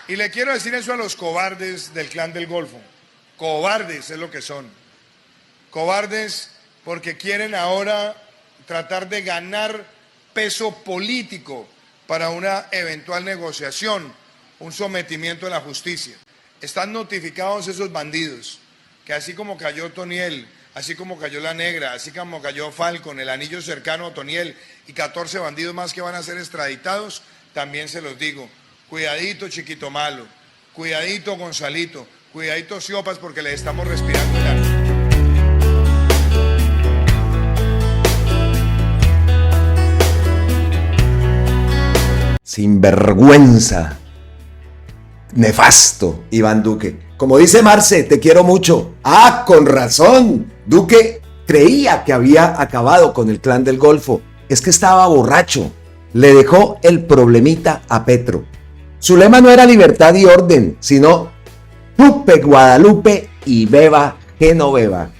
Y le quiero decir eso a los cobardes del Clan del Golfo. Cobardes es lo que son. Cobardes porque quieren ahora tratar de ganar peso político para una eventual negociación, un sometimiento a la justicia. Están notificados esos bandidos, que así como cayó Otoniel, así como cayó La Negra, así como cayó Falcon, el anillo cercano a Otoniel y 14 bandidos más que van a ser extraditados, también se los digo, cuidadito Chiquito Malo, cuidadito Gonzalito, cuidadito Siopas porque le estamos respirando el alma. Sinvergüenza, nefasto Iván Duque. Como dice Marce, te quiero mucho. Ah, con razón. Duque creía que había acabado con el Clan del Golfo. Es que estaba borracho. Le dejó el problemita a Petro. Su lema no era libertad y orden, sino chupe Guadalupe y beba Genoveva.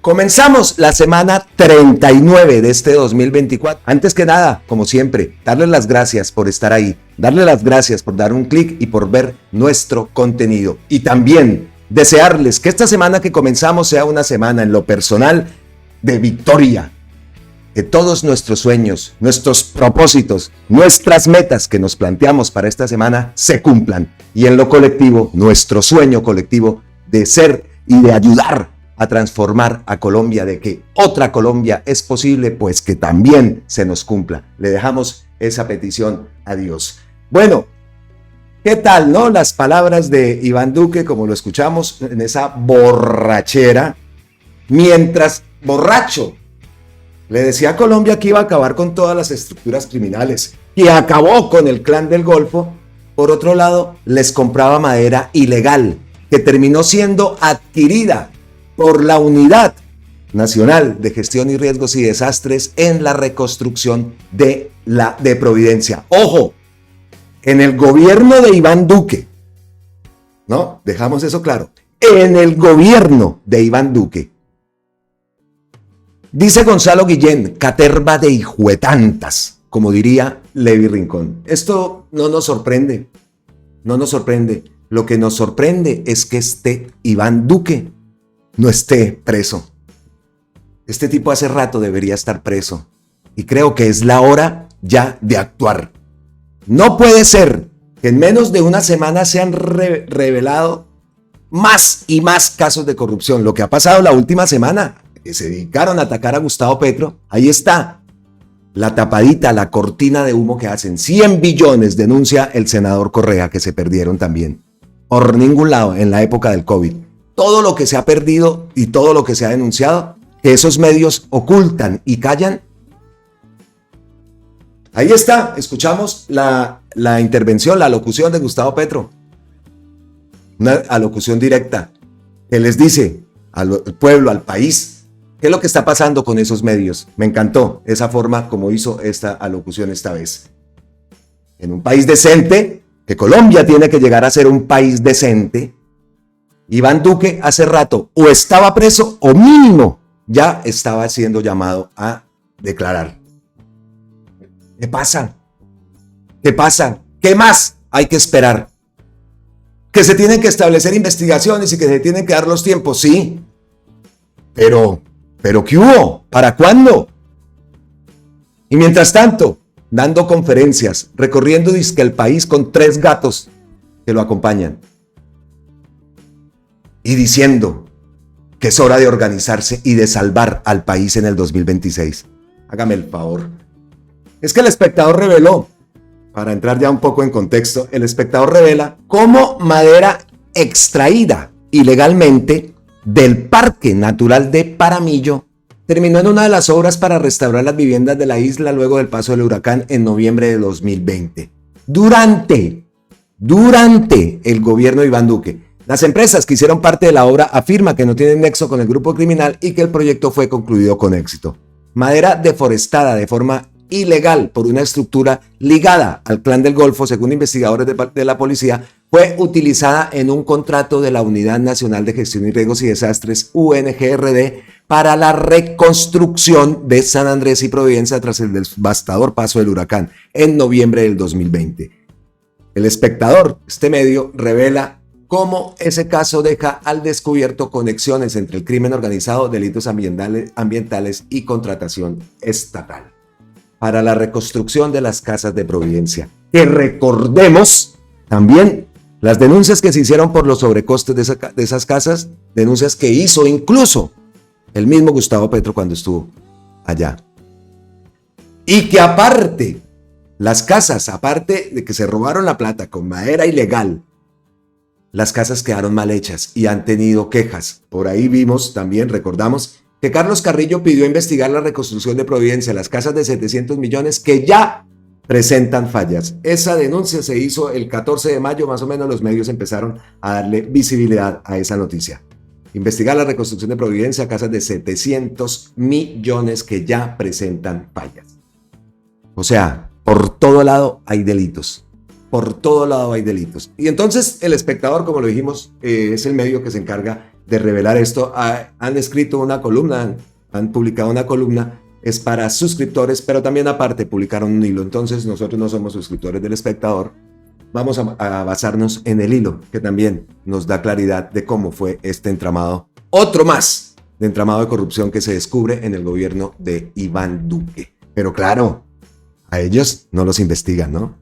Comenzamos la semana 39 de este 2024. Antes que nada, como siempre, darles las gracias por estar ahí, darles las gracias por dar un clic y por ver nuestro contenido. Y también desearles que esta semana que comenzamos sea una semana en lo personal de victoria. Que todos nuestros sueños, nuestros propósitos, nuestras metas que nos planteamos para esta semana se cumplan. Y en lo colectivo, nuestro sueño colectivo de ser y de ayudar a transformar a Colombia, de que otra Colombia es posible, pues que también se nos cumpla. Le dejamos esa petición a Dios. Bueno, ¿qué tal, no? Las palabras de Iván Duque, como lo escuchamos en esa borrachera, mientras borracho le decía a Colombia que iba a acabar con todas las estructuras criminales y acabó con el Clan del Golfo. Por otro lado, les compraba madera ilegal que terminó siendo adquirida por la Unidad Nacional de Gestión y Riesgos y Desastres en la reconstrucción de Providencia. Ojo, en el gobierno de Iván Duque, ¿no? Dejamos eso claro. En el gobierno de Iván Duque. Dice Gonzalo Guillén, caterva de hijuetantas, como diría Levi Rincón. Esto no nos sorprende, no nos sorprende. Lo que nos sorprende es que Iván Duque no esté preso. Este tipo hace rato debería estar preso. Y creo que es la hora ya de actuar. No puede ser que en menos de una semana se han revelado más y más casos de corrupción. Lo que ha pasado la última semana, que se dedicaron a atacar a Gustavo Petro, ahí está la tapadita, la cortina de humo que hacen. 100 billones denuncia el senador Correa, que se perdieron también. Por ningún lado en la época del COVID. Todo lo que se ha perdido y todo lo que se ha denunciado, que esos medios ocultan y callan. Ahí está, escuchamos la intervención, la alocución de Gustavo Petro. Una alocución directa que les dice al pueblo, al país, qué es lo que está pasando con esos medios. Me encantó esa forma como hizo esta alocución esta vez. En un país decente, que Colombia tiene que llegar a ser un país decente, Iván Duque hace rato o estaba preso o mínimo ya estaba siendo llamado a declarar. ¿Qué pasa? ¿Qué pasa? ¿Qué más hay que esperar? ¿Que se tienen que establecer investigaciones y que se tienen que dar los tiempos? Sí. Pero ¿qué hubo? ¿Para cuándo? Y mientras tanto, dando conferencias, recorriendo dizque el país con 3 gatos que lo acompañan. Y diciendo que es hora de organizarse y de salvar al país en el 2026. Hágame el favor. Es que El Espectador reveló, para entrar ya un poco en contexto, El Espectador revela cómo madera extraída ilegalmente del Parque Natural de Paramillo terminó en una de las obras para restaurar las viviendas de la isla luego del paso del huracán en noviembre de 2020. Durante el gobierno de Iván Duque. Las empresas que hicieron parte de la obra afirman que no tienen nexo con el grupo criminal y que el proyecto fue concluido con éxito. Madera deforestada de forma ilegal por una estructura ligada al Clan del Golfo, según investigadores de la policía, fue utilizada en un contrato de la Unidad Nacional de Gestión y Riesgos y Desastres, UNGRD, para la reconstrucción de San Andrés y Providencia tras el devastador paso del huracán en noviembre del 2020. El Espectador, este medio, revela cómo ese caso deja al descubierto conexiones entre el crimen organizado, delitos ambientales y contratación estatal para la reconstrucción de las casas de Providencia. Que recordemos también las denuncias que se hicieron por los sobrecostes de esas casas, denuncias que hizo incluso el mismo Gustavo Petro cuando estuvo allá. Y que aparte, las casas, aparte de que se robaron la plata con madera ilegal, las casas quedaron mal hechas y han tenido quejas. Por ahí vimos también, recordamos, que Carlos Carrillo pidió investigar la reconstrucción de Providencia, las casas de 700 millones que ya presentan fallas. Esa denuncia se hizo el 14 de mayo, más o menos los medios empezaron a darle visibilidad a esa noticia. Investigar la reconstrucción de Providencia, casas de 700 millones que ya presentan fallas. O sea, por todo lado hay delitos. Por todo lado hay delitos. Y entonces El Espectador, como lo dijimos, es el medio que se encarga de revelar esto. Han escrito una columna, han publicado una columna, es para suscriptores, pero también aparte publicaron un hilo. Entonces nosotros no somos suscriptores del Espectador. Vamos a basarnos en el hilo, que también nos da claridad de cómo fue este entramado. Otro más de entramado de corrupción que se descubre en el gobierno de Iván Duque. Pero claro, a ellos no los investigan, ¿no?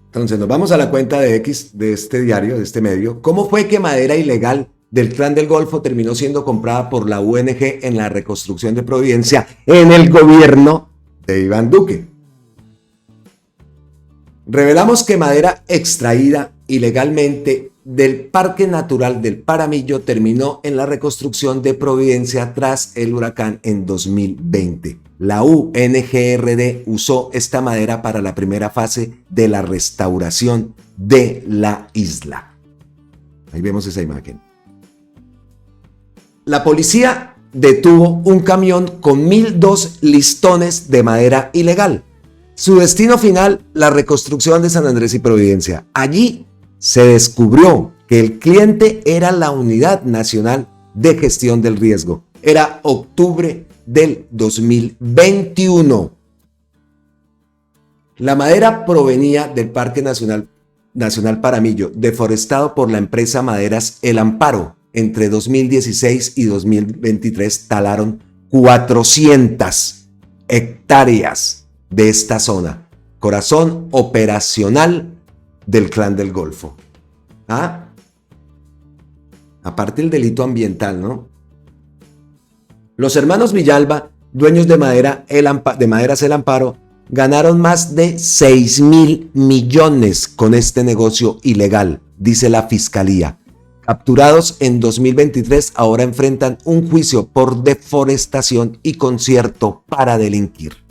Entonces nos vamos a la cuenta de X de este diario, de este medio. ¿Cómo fue que madera ilegal del Clan del Golfo terminó siendo comprada por la UNG en la reconstrucción de Providencia en el gobierno de Iván Duque? Revelamos que madera extraída ilegalmente del Parque Natural del Paramillo terminó en la reconstrucción de Providencia tras el huracán en 2020. La UNGRD usó esta madera para la primera fase de la restauración de la isla. Ahí vemos esa imagen. La policía detuvo un camión con 1.002 listones de madera ilegal. Su destino final, la reconstrucción de San Andrés y Providencia. Allí se descubrió que el cliente era la Unidad Nacional de Gestión del Riesgo. Era octubre del 2021. La madera provenía del Parque Nacional Paramillo, deforestado por la empresa Maderas El Amparo. Entre 2016 y 2023 talaron 400 hectáreas de esta zona, corazón operacional del Clan del Golfo. Aparte el delito ambiental, ¿no? Los hermanos Villalba, dueños de Maderas El Amparo, ganaron más de 6.000 millones con este negocio ilegal, dice la fiscalía. Capturados en 2023, ahora enfrentan un juicio por deforestación y concierto para delinquir.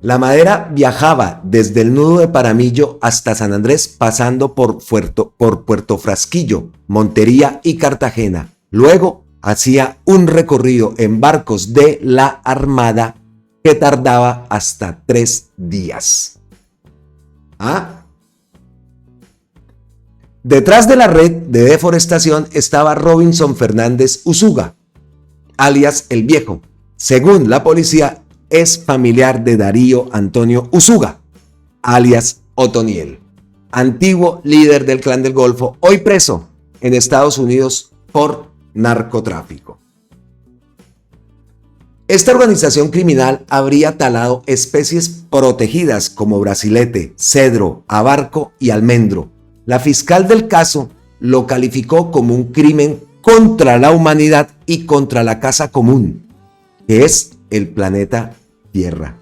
La madera viajaba desde el nudo de Paramillo hasta San Andrés, pasando por Puerto Frasquillo, Montería y Cartagena. Luego hacía un recorrido en barcos de la Armada que tardaba hasta 3 días. Detrás de la red de deforestación estaba Robinson Fernández Usuga, alias El Viejo. Según la policía, es familiar de Darío Antonio Usuga, alias Otoniel, antiguo líder del Clan del Golfo, hoy preso en Estados Unidos por narcotráfico. Esta organización criminal habría talado especies protegidas como brasilete, cedro, abarco y almendro. La fiscal del caso lo calificó como un crimen contra la humanidad y contra la casa común, que es el planeta Tierra.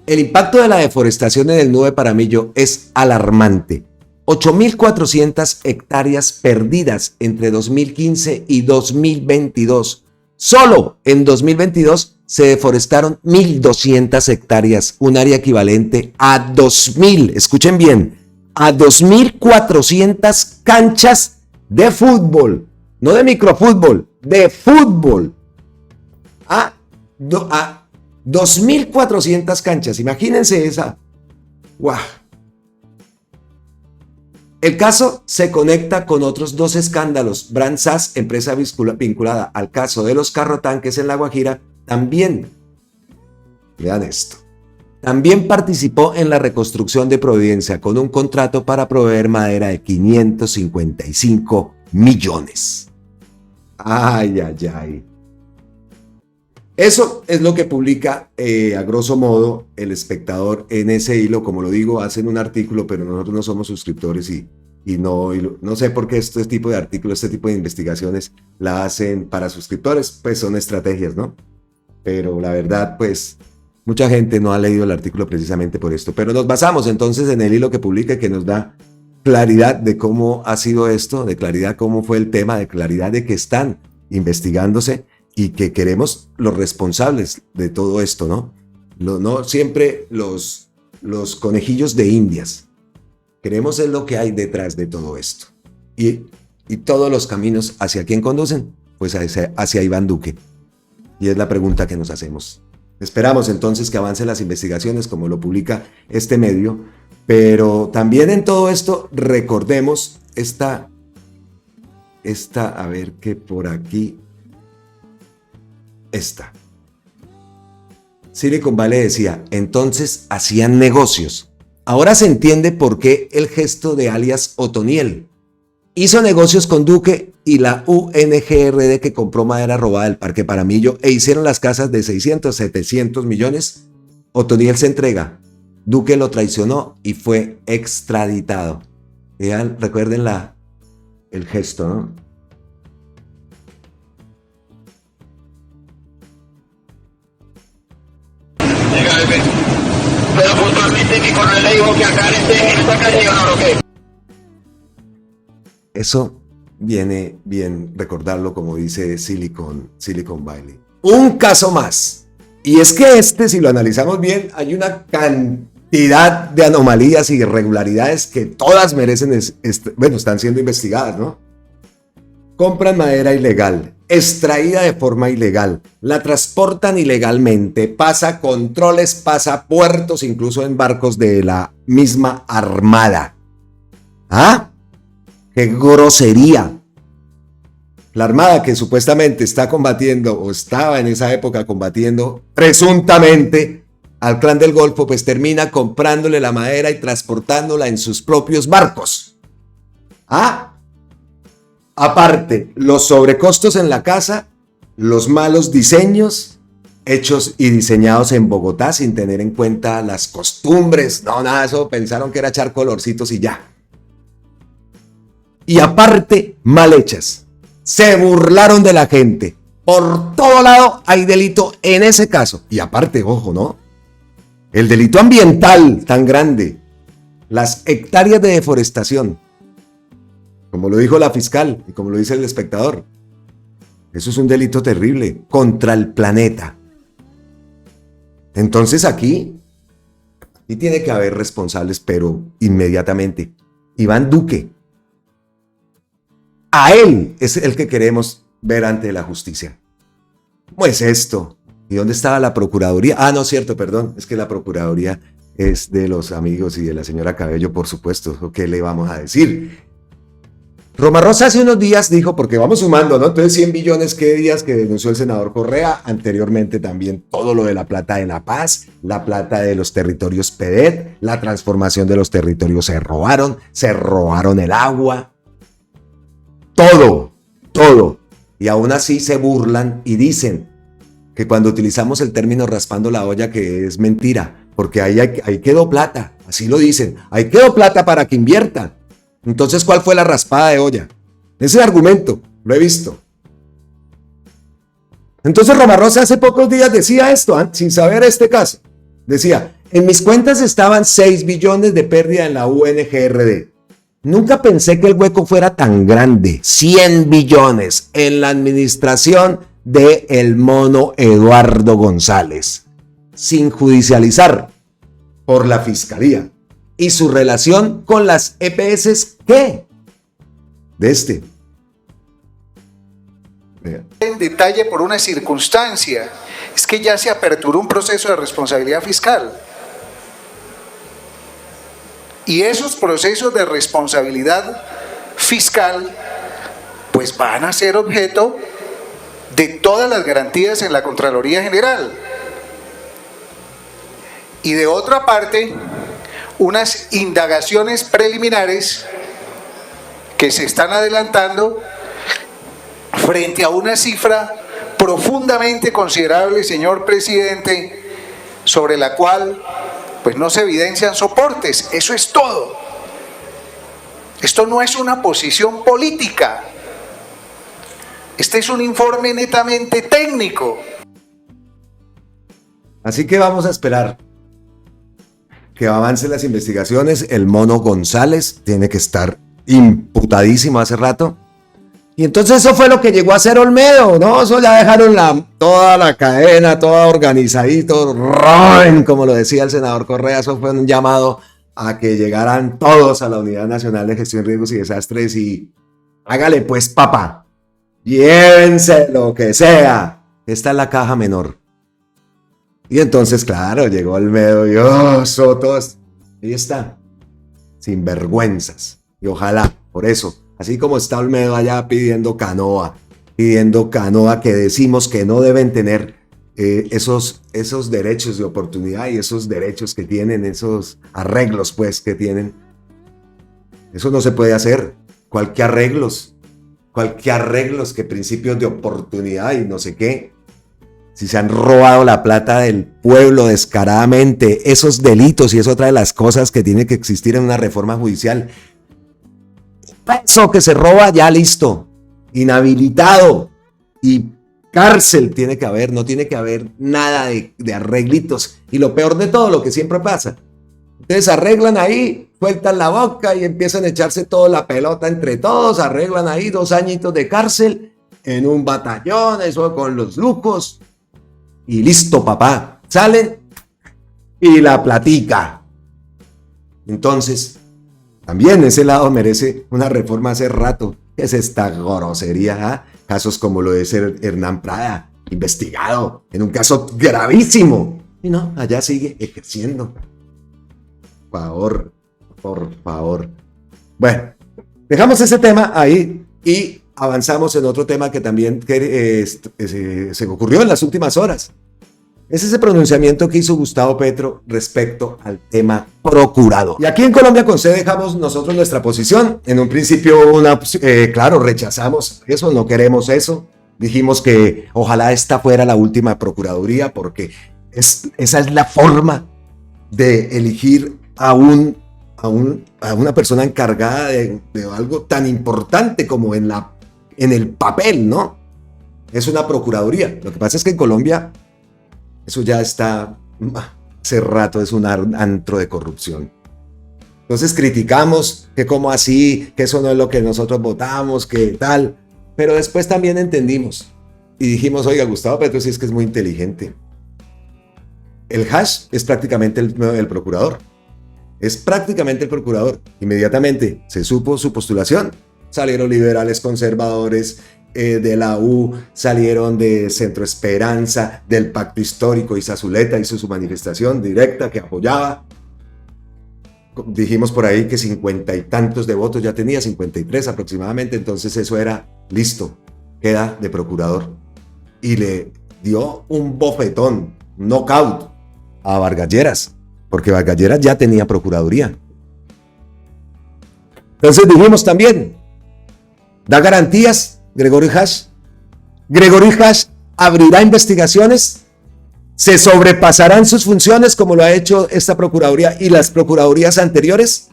El impacto de la deforestación en el nudo de Paramillo es alarmante. 8.400 hectáreas perdidas entre 2015 y 2022. Solo en 2022 se deforestaron 1.200 hectáreas, un área equivalente a 2.000, escuchen bien, a 2.400 canchas de fútbol, no de microfútbol, de fútbol. A 2.400 canchas, imagínense esa. ¡Guau! El caso se conecta con otros 2 escándalos. Brandsas, empresa vinculada al caso de los carrotanques en La Guajira, También, vean esto, también participó en la reconstrucción de Providencia con un contrato para proveer madera de 555 millones. Ay, ay, ay. Eso es lo que publica a grosso modo El Espectador en ese hilo. Como lo digo, hacen un artículo, pero nosotros no somos suscriptores y no sé por qué este tipo de artículos, este tipo de investigaciones la hacen para suscriptores, pues son estrategias, ¿no? Pero la verdad, pues mucha gente no ha leído el artículo precisamente por esto. Pero nos basamos entonces en el hilo que publica, que nos da claridad de cómo ha sido esto, de claridad cómo fue el tema, de claridad de que están investigándose y que queremos los responsables de todo esto, ¿no? No siempre los conejillos de Indias. Queremos es lo que hay detrás de todo esto. Y todos los caminos, ¿hacia quién conducen? Pues hacia Iván Duque. Y es la pregunta que nos hacemos. Esperamos entonces que avancen las investigaciones como lo publica este medio, pero también en todo esto recordemos esta, a ver qué por aquí, esta. Silicon Valley decía, entonces hacían negocios. Ahora se entiende por qué el gesto de alias Otoniel. Hizo negocios con Duque y la UNGRD que compró madera robada del Parque Paramillo e hicieron las casas de 600, 700 millones. Otoniel se entrega. Duque lo traicionó y fue extraditado. Vean, recuerden el gesto, ¿no? Pero puntualmente mi coronel le dijo que acá en esta calle no lo que. Eso viene bien recordarlo, como dice Silicon Valley. Un caso más. Y es que si lo analizamos bien, hay una cantidad de anomalías y irregularidades que todas merecen, están siendo investigadas, ¿no? Compran madera ilegal, extraída de forma ilegal, la transportan ilegalmente, pasa controles, pasa puertos, incluso en barcos de la misma Armada. ¿Ah? ¡Qué grosería! La Armada, que supuestamente está combatiendo, o estaba en esa época combatiendo, presuntamente, al Clan del Golfo, pues termina comprándole la madera y transportándola en sus propios barcos. ¿Ah? Aparte, los sobrecostos en la casa, los malos diseños hechos y diseñados en Bogotá sin tener en cuenta las costumbres. No, nada de eso, pensaron que era echar colorcitos y ya. Y aparte, mal hechas. Se burlaron de la gente. Por todo lado hay delito en ese caso. Y aparte, ojo, ¿no? El delito ambiental tan grande. Las hectáreas de deforestación. Como lo dijo la fiscal y como lo dice El Espectador. Eso es un delito terrible contra el planeta. Entonces aquí tiene que haber responsables, pero inmediatamente. Iván Duque. A él es el que queremos ver ante la justicia. ¿Cómo es esto? ¿Y dónde estaba la Procuraduría? Ah, no, cierto, perdón. Es que la Procuraduría es de los amigos y de la señora Cabello, por supuesto. ¿Qué le vamos a decir? Romarrosa hace unos días dijo, porque vamos sumando, ¿no? Entonces 100 billones, ¿qué días que denunció el senador Correa? Anteriormente también todo lo de la plata de La Paz, la plata de los territorios PEDET, la transformación de los territorios se robaron el agua. Todo. Y aún así se burlan y dicen que cuando utilizamos el término raspando la olla, que es mentira, porque ahí quedó plata, así lo dicen, ahí quedó plata para que inviertan. Entonces, ¿cuál fue la raspada de olla? Ese argumento, lo he visto. Entonces, Romarrosa hace pocos días decía esto, sin saber este caso. Decía, en mis cuentas estaban 6 billones de pérdida en la UNGRD. Nunca pensé que el hueco fuera tan grande. 100 billones en la administración de el mono Eduardo González. Sin judicializar por la fiscalía. ¿Y su relación con las EPS qué? En detalle por una circunstancia, es que ya se aperturó un proceso de responsabilidad fiscal. Y esos procesos de responsabilidad fiscal, pues van a ser objeto de todas las garantías en la Contraloría General. Y de otra parte, unas indagaciones preliminares que se están adelantando frente a una cifra profundamente considerable, señor presidente, sobre la cual pues no se evidencian soportes. Eso es todo. Esto no es una posición política. Este es un informe netamente técnico. Así que vamos a esperar que avancen las investigaciones. El Mono González tiene que estar imputadísimo hace rato. Y entonces eso fue lo que llegó a hacer Olmedo, ¿no? Eso ya dejaron toda la cadena, toda organizadito, como lo decía el senador Correa. Eso fue un llamado a que llegaran todos a la Unidad Nacional de Gestión de Riesgos y Desastres y hágale pues papá, llévense lo que sea. Esta es la caja menor. Y entonces, claro, llegó Olmedo y todos. Ahí está, sin vergüenzas. Y ojalá, por eso, así como está Olmedo allá pidiendo canoa que decimos que no deben tener esos derechos de oportunidad y esos derechos que tienen, esos arreglos pues que tienen. Eso no se puede hacer. Cualquier arreglos, que principios de oportunidad y no sé qué. Si se han robado la plata del pueblo descaradamente, esos delitos, y es otra de las cosas que tiene que existir en una reforma judicial. Eso que se roba, ya listo, inhabilitado y cárcel tiene que haber, no tiene que haber nada de arreglitos. Y lo peor de todo, lo que siempre pasa, ustedes arreglan ahí, sueltan la boca y empiezan a echarse toda la pelota entre todos, arreglan ahí 2 añitos de cárcel en un batallón, eso con los lucos, y listo papá, salen y la platica. Entonces, también ese lado merece una reforma hace rato. Es esta grosería, ¿eh? Casos como lo de ser Hernán Prada, investigado en un caso gravísimo. Y no, allá sigue ejerciendo. Por favor. Bueno, dejamos ese tema ahí y avanzamos en otro tema que también se ocurrió en las últimas horas. Es ese pronunciamiento que hizo Gustavo Petro respecto al tema procurador. Y aquí en Colombia con C dejamos nosotros nuestra posición. En un principio, claro, rechazamos eso, no queremos eso. Dijimos que ojalá esta fuera la última procuraduría porque esa es la forma de elegir a una persona encargada de algo tan importante como en el papel, ¿no? Es una procuraduría. Lo que pasa es que en Colombia eso ya está, hace rato es un antro de corrupción. Entonces criticamos que cómo así, que eso no es lo que nosotros votamos, que tal. Pero después también entendimos y dijimos, oiga, Gustavo Petro sí es que es muy inteligente. El hash es prácticamente el procurador. Es prácticamente el procurador. Inmediatamente se supo su postulación. Salieron liberales conservadores, de la U, salieron de Centro Esperanza, del Pacto Histórico. Isa Zuleta hizo su manifestación directa que apoyaba. Dijimos por ahí que 50 y tantos de votos ya tenía, 53 aproximadamente, entonces eso era listo, queda de procurador. Y le dio un bofetón, un knockout a Vargas Lleras, porque Vargas Lleras ya tenía procuraduría. Entonces dijimos también, da garantías Gregorio Hash. Gregorio Hash abrirá investigaciones, se sobrepasarán sus funciones como lo ha hecho esta procuraduría y las procuradurías anteriores.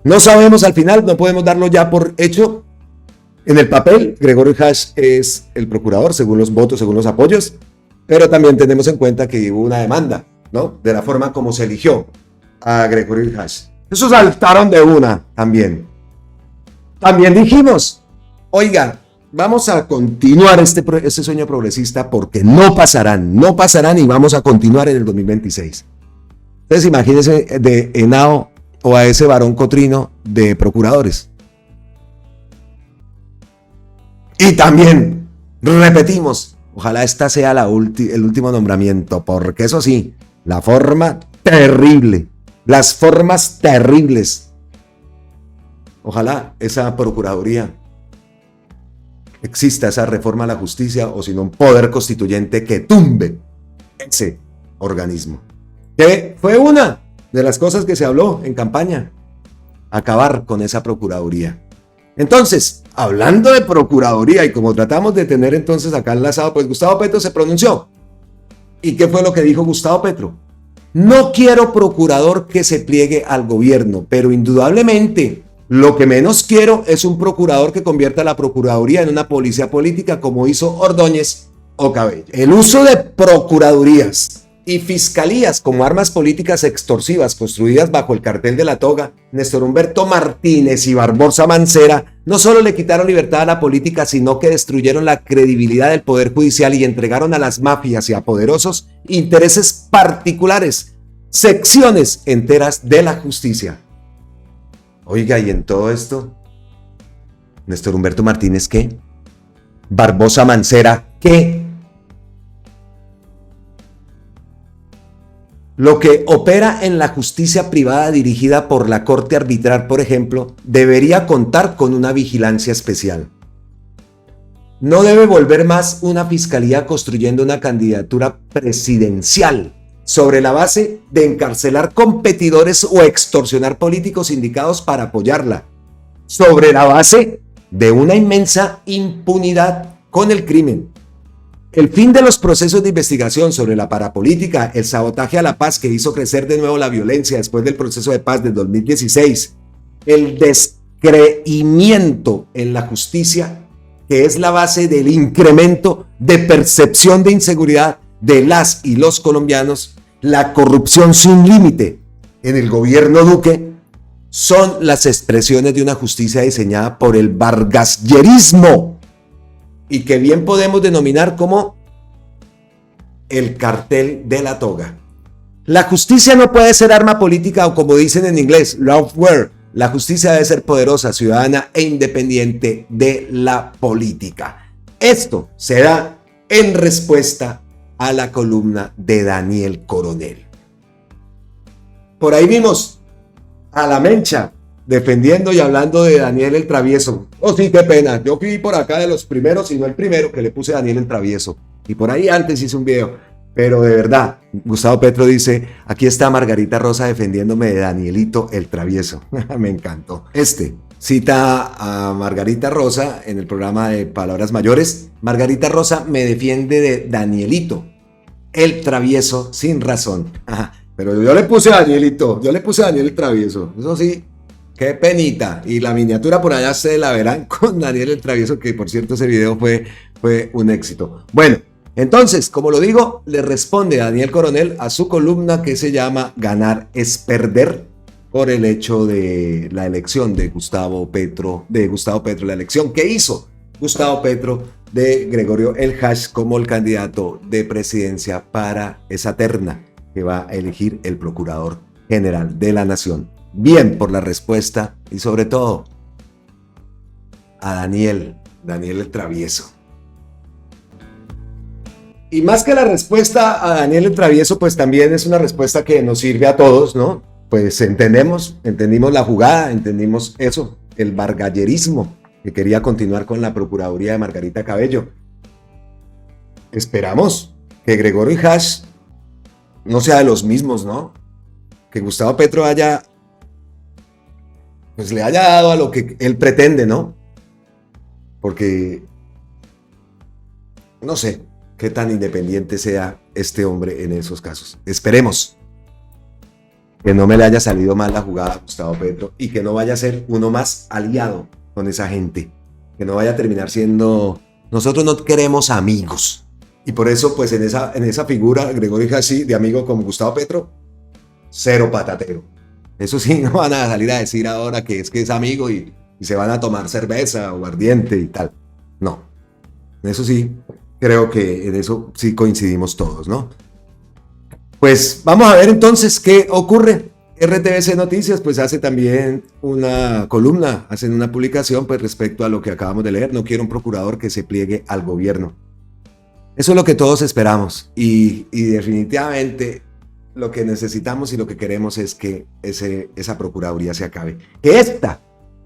No sabemos al final, no podemos darlo ya por hecho. En el papel, Gregorio Hash es el procurador según los votos, según los apoyos, pero también tenemos en cuenta que hubo una demanda, ¿no? De la forma como se eligió a Gregorio Hash. Eso saltaron de una también. También dijimos, oiga, vamos a continuar este sueño progresista porque no pasarán y vamos a continuar en el 2026. Entonces imagínense de Henao o a ese varón Cotrino de procuradores. Y también repetimos, ojalá esta sea el último nombramiento, porque eso sí, las formas terribles. Ojalá esa procuraduría exista esa reforma a la justicia o sino un poder constituyente que tumbe ese organismo. Que fue una de las cosas que se habló en campaña, acabar con esa procuraduría. Entonces, hablando de procuraduría y como tratamos de tener entonces acá enlazado, pues Gustavo Petro se pronunció. ¿Y qué fue lo que dijo Gustavo Petro? No quiero procurador que se pliegue al gobierno, pero indudablemente lo que menos quiero es un procurador que convierta la procuraduría en una policía política como hizo Ordóñez o Cabello. El uso de procuradurías y fiscalías como armas políticas extorsivas construidas bajo el cartel de la toga, Néstor Humberto Martínez y Barbosa Mancera no solo le quitaron libertad a la política, sino que destruyeron la credibilidad del Poder Judicial y entregaron a las mafias y a poderosos intereses particulares, secciones enteras de la justicia. Oiga, y en todo esto, Néstor Humberto Martínez, ¿qué? Barbosa Mancera, ¿qué? Lo que opera en la justicia privada dirigida por la Corte Arbitral, por ejemplo, debería contar con una vigilancia especial. No debe volver más una fiscalía construyendo una candidatura presidencial sobre la base de encarcelar competidores o extorsionar políticos indicados para apoyarla, sobre la base de una inmensa impunidad con el crimen. El fin de los procesos de investigación sobre la parapolítica, el sabotaje a la paz que hizo crecer de nuevo la violencia después del proceso de paz del 2016, el descreimiento en la justicia, que es la base del incremento de percepción de inseguridad de las y los colombianos, la corrupción sin límite en el gobierno Duque, son las expresiones de una justicia diseñada por el vargasyerismo y que bien podemos denominar como el cartel de la toga. La justicia no puede ser arma política o como dicen en inglés, lawfare. La justicia debe ser poderosa, ciudadana e independiente de la política. Esto se da en respuesta a la columna de Daniel Coronel. Por ahí vimos a la Mencha defendiendo y hablando de Daniel el Travieso. Oh, sí, qué pena. Yo fui por acá de los primeros, y no el primero, que le puse a Daniel el Travieso. Y por ahí antes hice un video. Pero de verdad, Gustavo Petro dice, aquí está Margarita Rosa defendiéndome de Danielito el Travieso. Me encantó. Cita a Margarita Rosa en el programa de Palabras Mayores. Margarita Rosa me defiende de Danielito el Travieso sin razón. Pero yo le puse a Danielito, yo le puse a Daniel el Travieso. Eso sí. Qué penita. Y la miniatura por allá se la verán con Daniel el Travieso, que por cierto ese video fue un éxito. Bueno, entonces, como lo digo, le responde Daniel Coronel a su columna que se llama Ganar es perder, por el hecho de la elección de Gustavo Petro, la elección que hizo Gustavo Petro de Gregorio El Hash como el candidato de presidencia para esa terna que va a elegir el Procurador General de la Nación. Bien por la respuesta y sobre todo a Daniel el Travieso. Y más que la respuesta a Daniel el Travieso, pues también es una respuesta que nos sirve a todos, ¿no? Pues entendimos la jugada, entendimos eso, el vargallerismo que quería continuar con la Procuraduría de Margarita Cabello. Esperamos que Gregorio Hash no sea de los mismos, ¿no? Que Gustavo Petro le haya dado a lo que él pretende, ¿no? Porque no sé qué tan independiente sea este hombre en esos casos. Esperemos que no me le haya salido mal la jugada a Gustavo Petro y que no vaya a ser uno más aliado con esa gente, que no vaya a terminar siendo, nosotros no queremos amigos. Y por eso, pues en esa figura, Gregorio Hash, de amigo con Gustavo Petro, cero patatero. Eso sí, no van a salir a decir ahora que es amigo y se van a tomar cerveza o aguardiente y tal. No, eso sí, creo que en eso sí coincidimos todos, ¿no? Pues vamos a ver entonces qué ocurre. RTBC Noticias pues hace también una columna, hacen una publicación pues respecto a lo que acabamos de leer. No quiero un procurador que se pliegue al gobierno. Eso es lo que todos esperamos y definitivamente lo que necesitamos y lo que queremos es que esa procuraduría se acabe. Que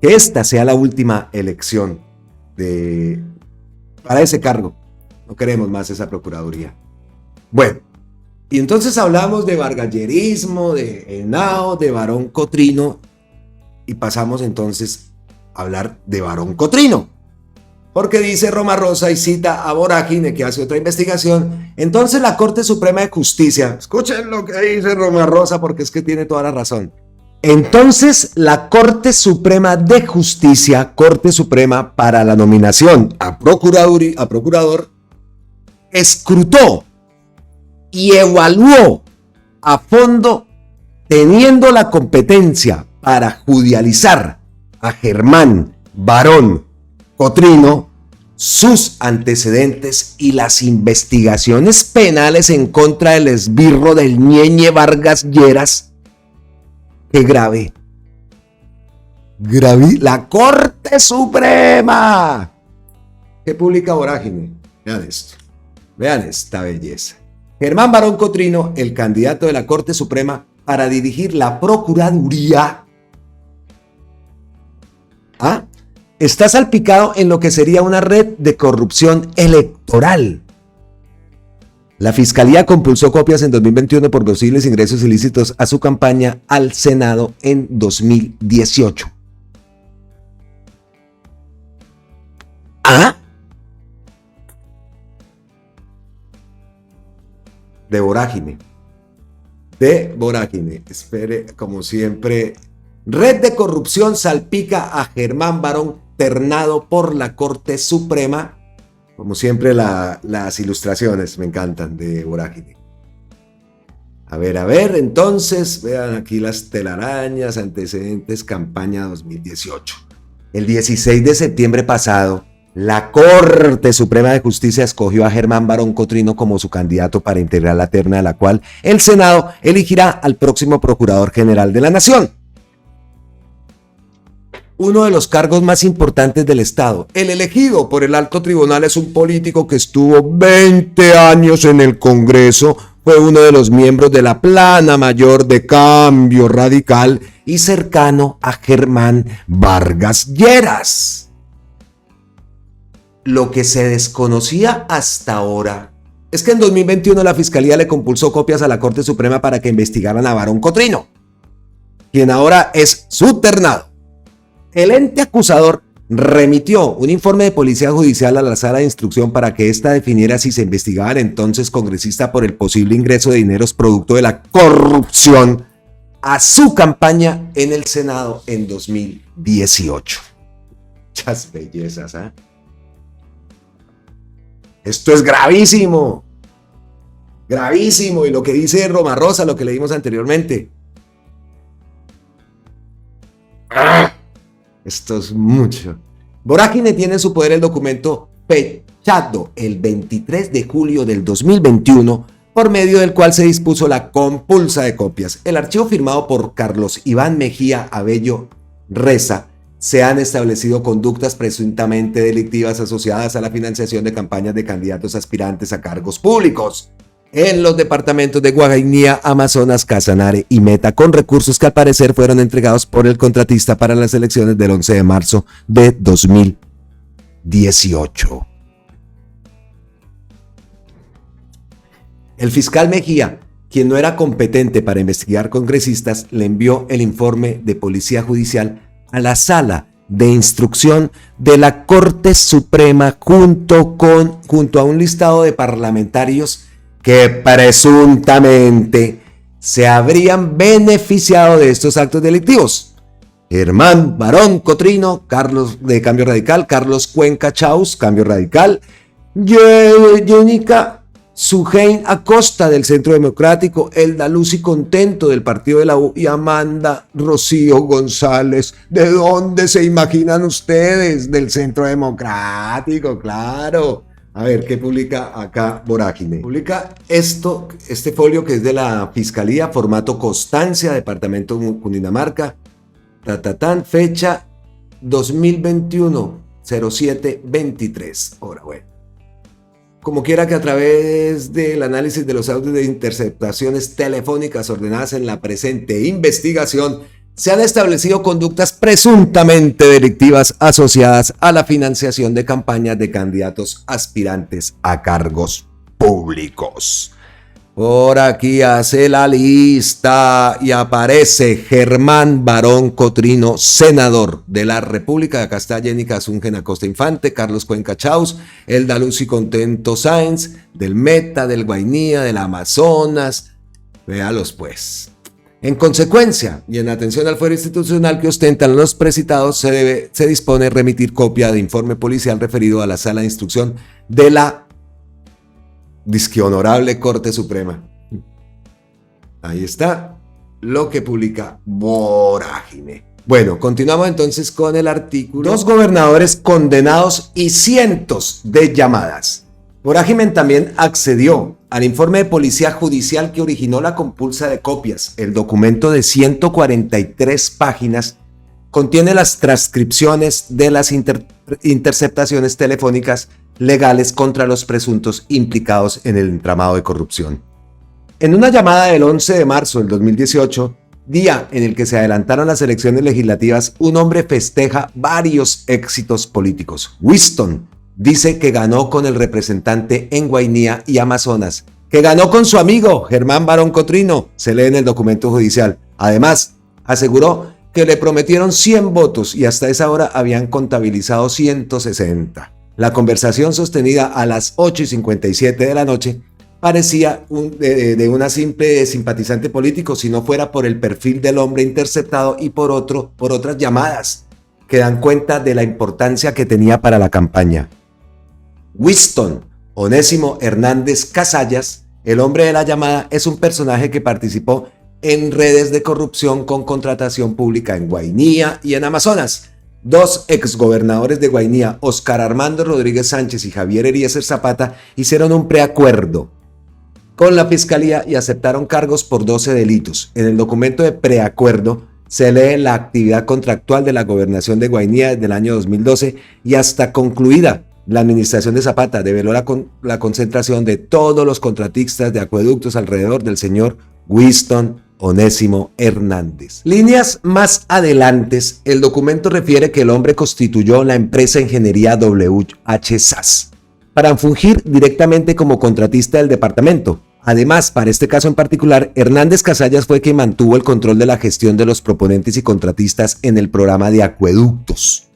esta sea la última elección de para ese cargo. No queremos más esa procuraduría. Bueno, y entonces hablamos de vargallerismo, de Henao, de Barón Cotrino, y pasamos entonces a hablar de Barón Cotrino. Porque dice Romarosa y cita a Vorágine, que hace otra investigación. Entonces la Corte Suprema de Justicia, escuchen lo que dice Romarosa porque es que tiene toda la razón. Entonces la Corte Suprema de Justicia, Corte Suprema para la nominación a procurador, escrutó y evaluó a fondo, teniendo la competencia para judicializar a Germán Barón Cotrino, sus antecedentes y las investigaciones penales en contra del esbirro del Ñeñe Vargas Lleras. ¡Qué grave! La Corte Suprema. ¿Qué publica Vorágine? Vean esto. Vean esta belleza. Germán Barón Cotrino, el candidato de la Corte Suprema para dirigir la Procuraduría, está salpicado en lo que sería una red de corrupción electoral. La Fiscalía compulsó copias en 2021 por posibles ingresos ilícitos a su campaña al Senado en 2018. De Vorágine. Espere, como siempre. Red de corrupción salpica a Germán Barón ternado por la Corte Suprema. Como siempre, las ilustraciones me encantan de Vorágine. A ver, entonces, vean aquí las telarañas, antecedentes, campaña 2018. El 16 de septiembre pasado, la Corte Suprema de Justicia escogió a Germán Barón Cotrino como su candidato para integrar la terna de la cual el Senado elegirá al próximo Procurador General de la Nación. Uno de los cargos más importantes del Estado. El elegido por el alto tribunal es un político que estuvo 20 años en el Congreso, fue uno de los miembros de la plana mayor de Cambio Radical y cercano a Germán Vargas Lleras. Lo que se desconocía hasta ahora es que en 2021 la Fiscalía le compulsó copias a la Corte Suprema para que investigaran a Barón Cotrino, quien ahora es su ternado. El ente acusador remitió un informe de policía judicial a la sala de instrucción para que ésta definiera si se investigaba al entonces congresista por el posible ingreso de dineros producto de la corrupción a su campaña en el Senado en 2018. Muchas bellezas, ¿eh? Esto es gravísimo. Gravísimo. Y lo que dice Romarosa, lo que leímos anteriormente. Esto es mucho. Vorágine tiene en su poder el documento fechado el 23 de julio del 2021, por medio del cual se dispuso la compulsa de copias. El archivo firmado por Carlos Iván Mejía Abello Reza. Se han establecido conductas presuntamente delictivas asociadas a la financiación de campañas de candidatos aspirantes a cargos públicos en los departamentos de Guainía, Amazonas, Casanare y Meta, con recursos que al parecer fueron entregados por el contratista para las elecciones del 11 de marzo de 2018. El fiscal Mejía, quien no era competente para investigar congresistas, le envió el informe de Policía Judicial a la sala de instrucción de la Corte Suprema junto a un listado de parlamentarios que presuntamente se habrían beneficiado de estos actos delictivos. Germán Barón Cotrino, Carlos de Cambio Radical, Carlos Cuenca Chaus, Cambio Radical, Yenica Sujein Acosta del Centro Democrático, Elda Lucy Contento del Partido de la U y Amanda Rocío González. ¿De dónde se imaginan ustedes? Del Centro Democrático, claro. A ver, ¿qué publica acá Vorágine? Publica este folio que es de la Fiscalía, formato Constancia, Departamento Cundinamarca, fecha 2021-07-23. Ahora, bueno. Como quiera que a través del análisis de los audios de interceptaciones telefónicas ordenadas en la presente investigación, se han establecido conductas presuntamente delictivas asociadas a la financiación de campañas de candidatos aspirantes a cargos públicos. Por aquí hace la lista y aparece Germán Barón Cotrino, senador de la República. Acá está Jenny Cazungen Acosta Infante, Carlos Cuenca Chaus, Elda Lucy Contento Sáenz, del Meta, del Guainía, del Amazonas. Véalos pues. En consecuencia, y en atención al fuero institucional que ostentan los precitados, se dispone remitir copia de informe policial referido a la Sala de Instrucción de la disque honorable Corte Suprema. Ahí está lo que publica Vorágine. Bueno, continuamos entonces con el artículo. 2 gobernadores condenados y cientos de llamadas. Vorágine también accedió al informe de policía judicial que originó la compulsa de copias. El documento de 143 páginas contiene las transcripciones de las interceptaciones telefónicas legales contra los presuntos implicados en el entramado de corrupción. En una llamada del 11 de marzo del 2018, día en el que se adelantaron las elecciones legislativas, un hombre festeja varios éxitos políticos. Winston dice que ganó con el representante en Guainía y Amazonas, que ganó con su amigo Germán Barón Cotrino, se lee en el documento judicial. Además, aseguró que le prometieron 100 votos y hasta esa hora habían contabilizado 160. La conversación sostenida a las 8:57 de la noche parecía de una simple simpatizante político, si no fuera por el perfil del hombre interceptado y por otras llamadas que dan cuenta de la importancia que tenía para la campaña. Winston Onésimo Hernández Casallas, el hombre de la llamada, es un personaje que participó en redes de corrupción con contratación pública en Guainía y en Amazonas. 2 exgobernadores de Guainía, Óscar Armando Rodríguez Sánchez y Javier Eliezer Zapata, hicieron un preacuerdo con la fiscalía y aceptaron cargos por 12 delitos. En el documento de preacuerdo se lee la actividad contractual de la gobernación de Guainía desde el año 2012 y hasta concluida la administración de Zapata develó la concentración de todos los contratistas de acueductos alrededor del señor Winston Onésimo Hernández. Líneas más adelantes, el documento refiere que el hombre constituyó la empresa Ingeniería WH-SAS para fungir directamente como contratista del departamento. Además, para este caso en particular, Hernández Casallas fue quien mantuvo el control de la gestión de los proponentes y contratistas en el programa de acueductos.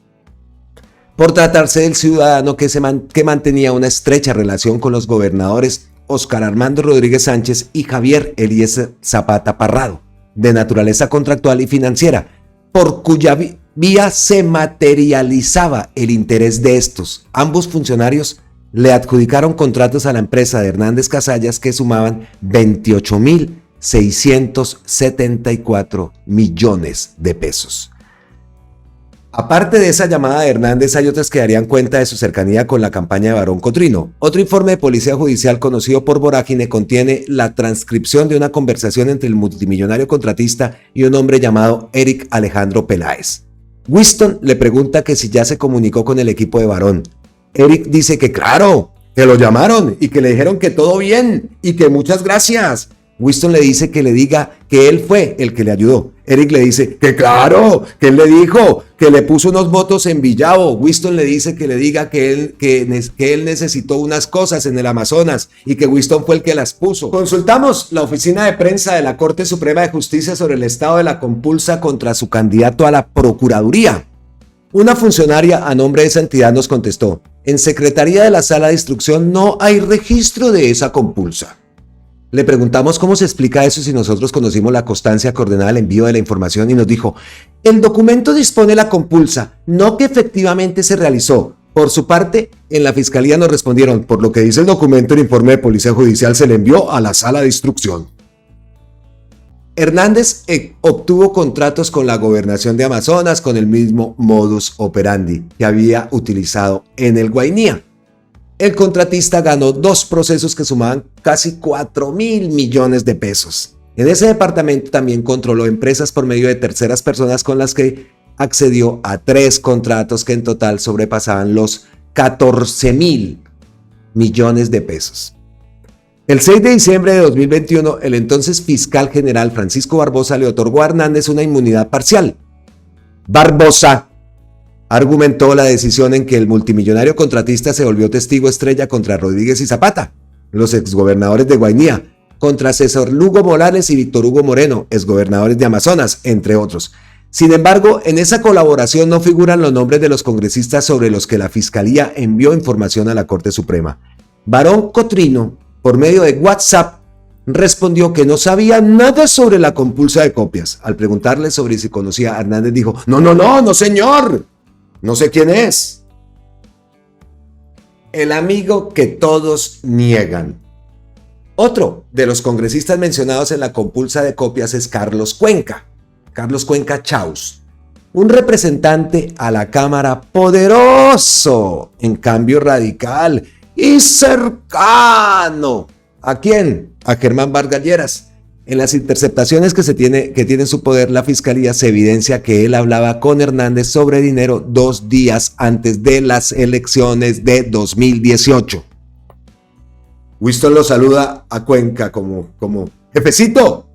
Por tratarse del ciudadano que mantenía una estrecha relación con los gobernadores Óscar Armando Rodríguez Sánchez y Javier Eliezer Zapata Parrado, de naturaleza contractual y financiera, por cuya vía se materializaba el interés de estos. Ambos funcionarios le adjudicaron contratos a la empresa de Hernández Casallas que sumaban 28.674 millones de pesos. Aparte de esa llamada de Hernández, hay otras que darían cuenta de su cercanía con la campaña de Barón Cotrino. Otro informe de policía judicial conocido por Vorágine contiene la transcripción de una conversación entre el multimillonario contratista y un hombre llamado Eric Alejandro Peláez. Winston le pregunta que si ya se comunicó con el equipo de Barón. Eric dice que claro, que lo llamaron y que le dijeron que todo bien y que muchas gracias. Winston le dice que le diga que él fue el que le ayudó. Eric le dice que claro, que él le dijo, que le puso unos votos en Villavo. Winston le dice que le diga que él necesitó unas cosas en el Amazonas y que Winston fue el que las puso. Consultamos la oficina de prensa de la Corte Suprema de Justicia sobre el estado de la compulsa contra su candidato a la Procuraduría. Una funcionaria a nombre de esa entidad nos contestó: en Secretaría de la Sala de Instrucción no hay registro de esa compulsa. Le preguntamos cómo se explica eso si nosotros conocimos la constancia que ordenaba el envío de la información y nos dijo: el documento dispone la compulsa, no que efectivamente se realizó. Por su parte, en la fiscalía nos respondieron: por lo que dice el documento, el informe de policía judicial se le envió a la sala de instrucción. Hernández obtuvo contratos con la gobernación de Amazonas con el mismo modus operandi que había utilizado en el Guainía. El contratista ganó 2 procesos que sumaban casi 4.000 millones de pesos. En ese departamento también controló empresas por medio de terceras personas con las que accedió a 3 contratos que en total sobrepasaban los 14.000 millones de pesos. El 6 de diciembre de 2021, el entonces fiscal general Francisco Barbosa le otorgó a Hernández una inmunidad parcial. Barbosa argumentó la decisión en que el multimillonario contratista se volvió testigo estrella contra Rodríguez y Zapata, los exgobernadores de Guainía, contra César Lugo Morales y Víctor Hugo Moreno, exgobernadores de Amazonas, entre otros. Sin embargo, en esa colaboración no figuran los nombres de los congresistas sobre los que la Fiscalía envió información a la Corte Suprema. Barón Cotrino, por medio de WhatsApp, respondió que no sabía nada sobre la compulsa de copias. Al preguntarle sobre si conocía a Hernández, dijo: no, señor, no sé quién es. El amigo que todos niegan. Otro de los congresistas mencionados en la compulsa de copias es Carlos Cuenca Chaus, un representante a la Cámara poderoso, en Cambio Radical, y cercano. ¿A quién? A Germán Vargas Lleras. En las interceptaciones que tiene en su poder, la Fiscalía se evidencia que él hablaba con Hernández sobre dinero 2 días antes de las elecciones de 2018. Winston lo saluda a Cuenca como jefecito.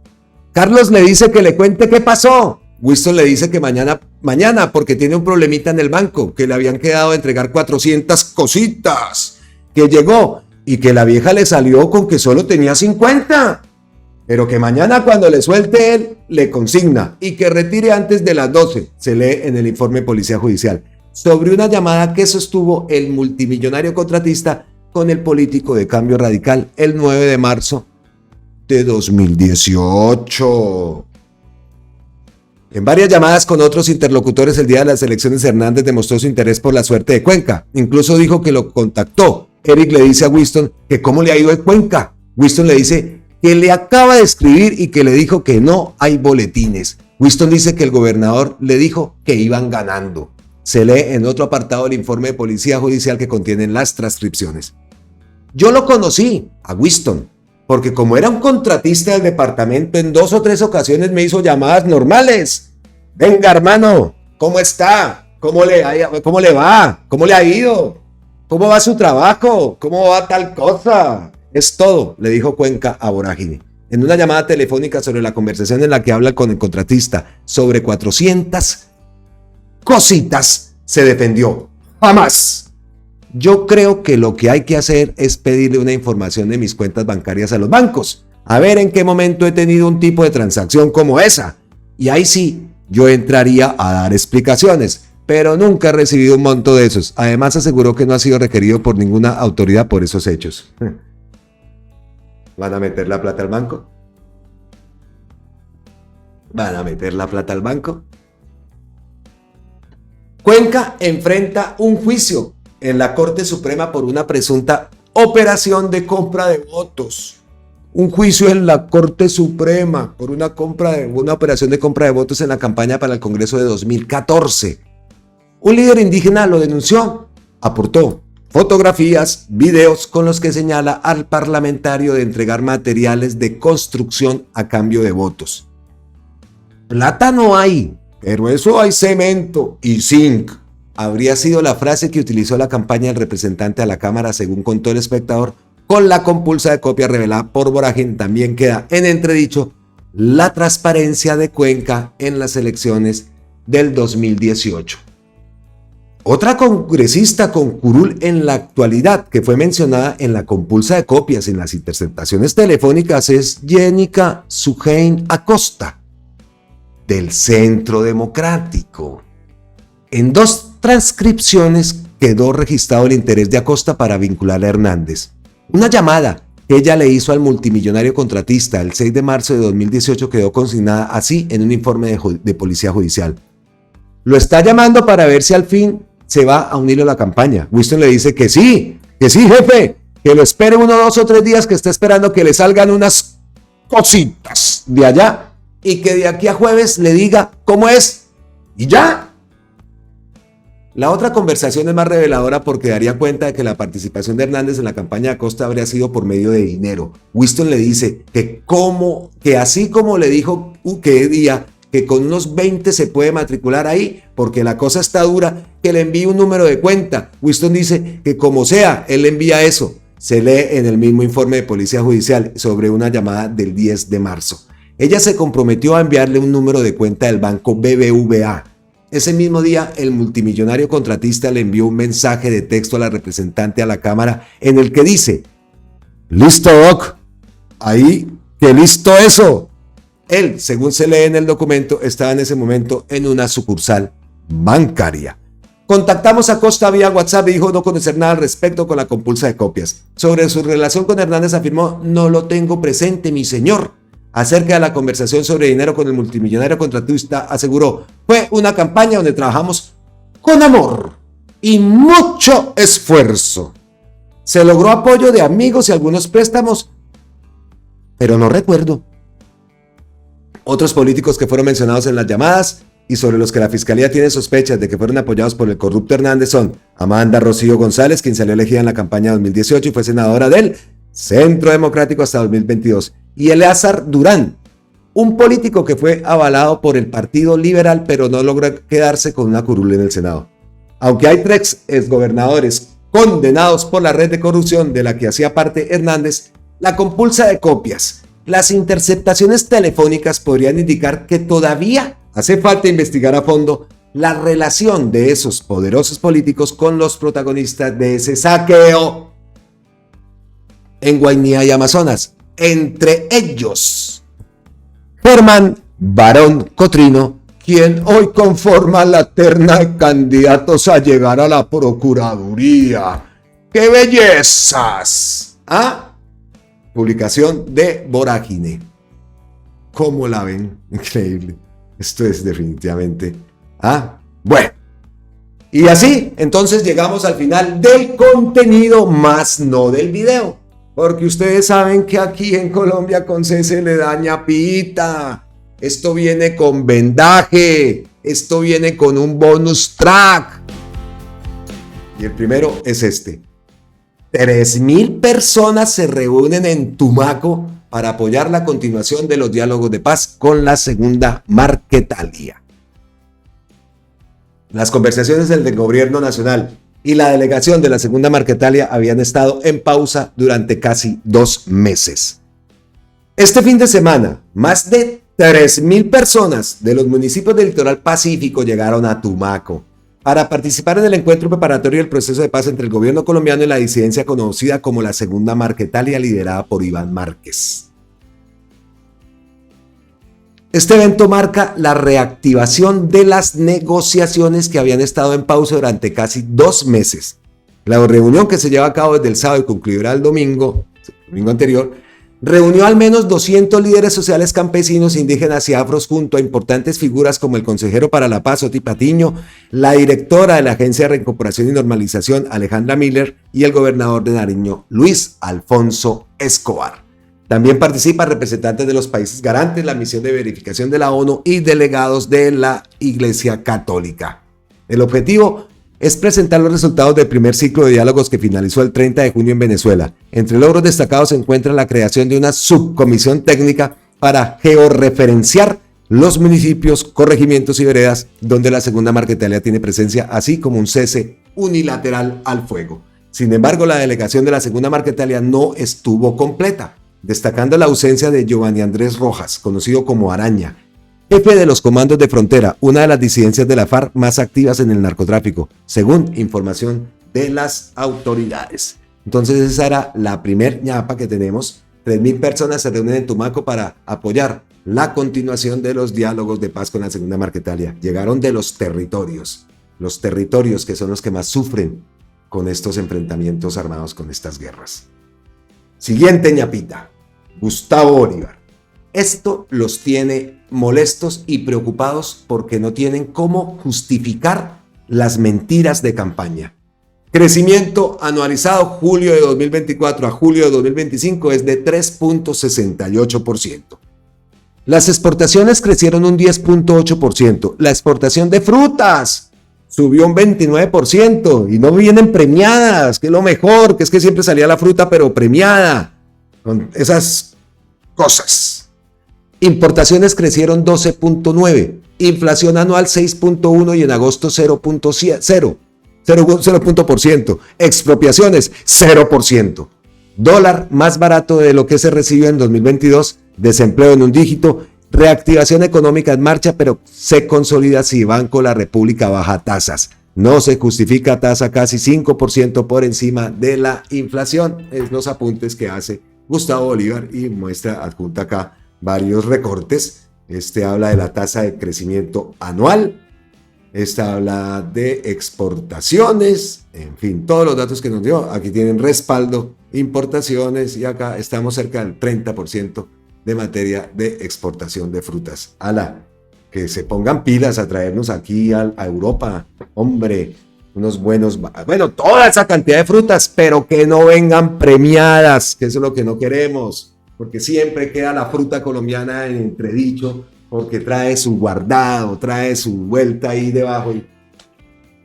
Carlos le dice que le cuente qué pasó. Winston le dice que mañana, porque tiene un problemita en el banco, que le habían quedado de entregar 400 cositas, que llegó y que la vieja le salió con que solo tenía 50, pero que mañana cuando le suelte él, le consigna y que retire antes de las 12, se lee en el informe de Policía Judicial, sobre una llamada que sostuvo el multimillonario contratista con el político de Cambio Radical el 9 de marzo de 2018. En varias llamadas con otros interlocutores el día de las elecciones, Hernández demostró su interés por la suerte de Cuenca. Incluso dijo que lo contactó. Eric le dice a Winston que cómo le ha ido a Cuenca. Winston le dice que le acaba de escribir y que le dijo que no hay boletines. Winston dice que el gobernador le dijo que iban ganando. Se lee en otro apartado del informe de Policía Judicial que contiene las transcripciones. Yo lo conocí, a Winston, porque como era un contratista del departamento, en 2 o 3 ocasiones me hizo llamadas normales. Venga, hermano, ¿cómo está? ¿Cómo le va? ¿Cómo le ha ido? ¿Cómo va su trabajo? ¿Cómo va tal cosa? Es todo, le dijo Cuenca a Vorágine. En una llamada telefónica sobre la conversación en la que habla con el contratista sobre 400 cositas, se defendió. ¡Jamás! Yo creo que lo que hay que hacer es pedirle una información de mis cuentas bancarias a los bancos, a ver en qué momento he tenido un tipo de transacción como esa. Y ahí sí, yo entraría a dar explicaciones, pero nunca he recibido un monto de esos. Además, aseguró que no ha sido requerido por ninguna autoridad por esos hechos. ¿Van a meter la plata al banco? ¿Van a meter la plata al banco? Cuenca enfrenta un juicio en la Corte Suprema por una presunta operación de compra de votos. Un juicio en la Corte Suprema por una operación de compra de votos en la campaña para el Congreso de 2014. Un líder indígena lo denunció, aportó fotografías, videos con los que señala al parlamentario de entregar materiales de construcción a cambio de votos. Plata no hay, pero eso hay cemento y zinc. Habría sido la frase que utilizó la campaña del representante a la Cámara, según contó El Espectador. Con la compulsa de copia revelada por Vorágine también queda en entredicho la transparencia de Cuenca en las elecciones del 2018. Otra congresista con curul en la actualidad que fue mencionada en la compulsa de copias en las interceptaciones telefónicas es Yenica Sujein Acosta, del Centro Democrático. En 2 transcripciones quedó registrado el interés de Acosta para vincular a Hernández. Una llamada que ella le hizo al multimillonario contratista el 6 de marzo de 2018 quedó consignada así en un informe de Policía Judicial. Lo está llamando para ver si al fin se va a unir a la campaña. Winston le dice que sí, jefe, que lo espere 1, 2 o 3 días, que está esperando que le salgan unas cositas de allá y que de aquí a jueves le diga cómo es y ya. La otra conversación es más reveladora porque daría cuenta de que la participación de Hernández en la campaña de Acosta habría sido por medio de dinero. Winston le dice que así como le dijo que día que con unos 20 se puede matricular ahí, porque la cosa está dura, que le envíe un número de cuenta. Winston dice que como sea, él le envía eso. Se lee en el mismo informe de Policía Judicial sobre una llamada del 10 de marzo. Ella se comprometió a enviarle un número de cuenta del banco BBVA. Ese mismo día, el multimillonario contratista le envió un mensaje de texto a la representante a la Cámara en el que dice: «Listo, Doc. Ahí, que listo eso». Él, según se lee en el documento, estaba en ese momento en una sucursal bancaria. Contactamos a Costa vía WhatsApp y dijo no conocer nada al respecto con la compulsa de copias. Sobre su relación con Hernández afirmó: «No lo tengo presente, mi señor». Acerca de la conversación sobre dinero con el multimillonario contratista, aseguró: «Fue una campaña donde trabajamos con amor y mucho esfuerzo. Se logró apoyo de amigos y algunos préstamos, pero no recuerdo». Otros políticos que fueron mencionados en las llamadas y sobre los que la Fiscalía tiene sospechas de que fueron apoyados por el corrupto Hernández son Amanda Rocío González, quien salió elegida en la campaña 2018 y fue senadora del Centro Democrático hasta 2022, y Eleazar Durán, un político que fue avalado por el Partido Liberal pero no logró quedarse con una curul en el Senado. Aunque hay 3 exgobernadores condenados por la red de corrupción de la que hacía parte Hernández, la compulsa de copias, las interceptaciones telefónicas podrían indicar que todavía hace falta investigar a fondo la relación de esos poderosos políticos con los protagonistas de ese saqueo en Guainía y Amazonas. Entre ellos, Germán Barón Cotrino, quien hoy conforma la terna de candidatos a llegar a la Procuraduría. ¡Qué bellezas! ¿Ah? Publicación de Vorágine. ¿Cómo la ven? Increíble. Esto es definitivamente... Bueno. Y así, entonces llegamos al final del contenido, más no del video. Porque ustedes saben que aquí en Colombia con C se le da ñapita. Esto viene con vendaje. Esto viene con un bonus track. Y el primero es este. 3.000 personas se reúnen en Tumaco para apoyar la continuación de los diálogos de paz con la Segunda Marquetalia. Las conversaciones del gobierno nacional y la delegación de la Segunda Marquetalia habían estado en pausa durante casi 2 meses. Este fin de semana, más de 3.000 personas de los municipios del litoral pacífico llegaron a Tumaco para participar en el encuentro preparatorio del proceso de paz entre el gobierno colombiano y la disidencia conocida como la Segunda Marquetalia, liderada por Iván Márquez. Este evento marca la reactivación de las negociaciones que habían estado en pausa durante casi 2 meses. La reunión, que se lleva a cabo desde el sábado y concluirá el domingo anterior, reunió al menos 200 líderes sociales campesinos, indígenas y afros junto a importantes figuras como el consejero para la paz, Oti Patiño, la directora de la Agencia de Reincorporación y Normalización, Alejandra Miller, y el gobernador de Nariño, Luis Alfonso Escobar. También participan representantes de los países garantes, la misión de verificación de la ONU y delegados de la Iglesia Católica. El objetivo es presentar los resultados del primer ciclo de diálogos que finalizó el 30 de junio en Venezuela. Entre logros destacados se encuentra la creación de una subcomisión técnica para georreferenciar los municipios, corregimientos y veredas donde la Segunda Marquetalia tiene presencia, así como un cese unilateral al fuego. Sin embargo, la delegación de la Segunda Marquetalia no estuvo completa, destacando la ausencia de Giovanni Andrés Rojas, conocido como Araña, jefe de los comandos de frontera, una de las disidencias de la FARC más activas en el narcotráfico, según información de las autoridades. Entonces esa era la primer ñapa que tenemos. 3.000 personas se reúnen en Tumaco para apoyar la continuación de los diálogos de paz con la Segunda Marquetalia. Llegaron de los territorios que son los que más sufren con estos enfrentamientos armados, con estas guerras. Siguiente ñapita, Gustavo Bolívar. Esto los tiene molestos y preocupados porque no tienen cómo justificar las mentiras de campaña. Crecimiento anualizado julio de 2024 a julio de 2025 es de 3.68%. Las exportaciones crecieron un 10.8%. La exportación de frutas subió un 29% y no vienen premiadas, que es lo mejor, que es que siempre salía la fruta pero premiada, con esas cosas. Importaciones crecieron 12.9%, inflación anual 6.1% y en agosto 0.0%. Expropiaciones 0%. dólar más barato de lo que se recibió en 2022, desempleo en un dígito, reactivación económica en marcha, pero se consolida si Banco La República baja tasas. No se justifica tasa casi 5% por encima de la inflación. Es los apuntes que hace Gustavo Bolívar y muestra adjunta acá varios recortes. Este habla de la tasa de crecimiento anual. Esta habla de exportaciones, en fin, todos los datos que nos dio. Aquí tienen respaldo, importaciones y acá estamos cerca del 30% de materia de exportación de frutas. Que se pongan pilas a traernos aquí a Europa, hombre, unos buenos, bueno, toda esa cantidad de frutas, pero que no vengan premiadas, que eso es lo que no queremos, porque siempre queda la fruta colombiana en entredicho, porque trae su guardado, trae su vuelta ahí debajo. Y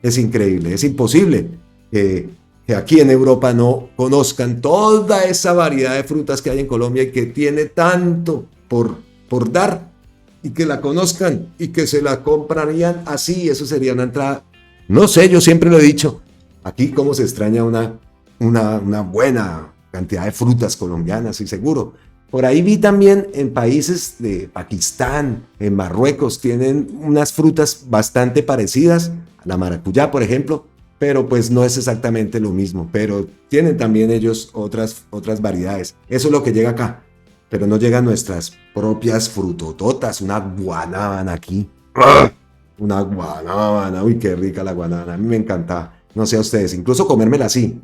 es increíble, es imposible que aquí en Europa no conozcan toda esa variedad de frutas que hay en Colombia y que tiene tanto por dar, y que la conozcan y que se la comprarían así. Eso sería una entrada. No sé, yo siempre lo he dicho, aquí cómo se extraña una buena cantidad de frutas colombianas, y seguro. Por ahí vi también en países de Pakistán, en Marruecos, tienen unas frutas bastante parecidas, a la maracuyá, por ejemplo, pero pues no es exactamente lo mismo, pero tienen también ellos otras variedades. Eso es lo que llega acá, pero no llegan nuestras propias frutototas, una guanábana aquí. Una guanábana, uy, qué rica la guanábana, a mí me encanta, no sé a ustedes, incluso comérmela así.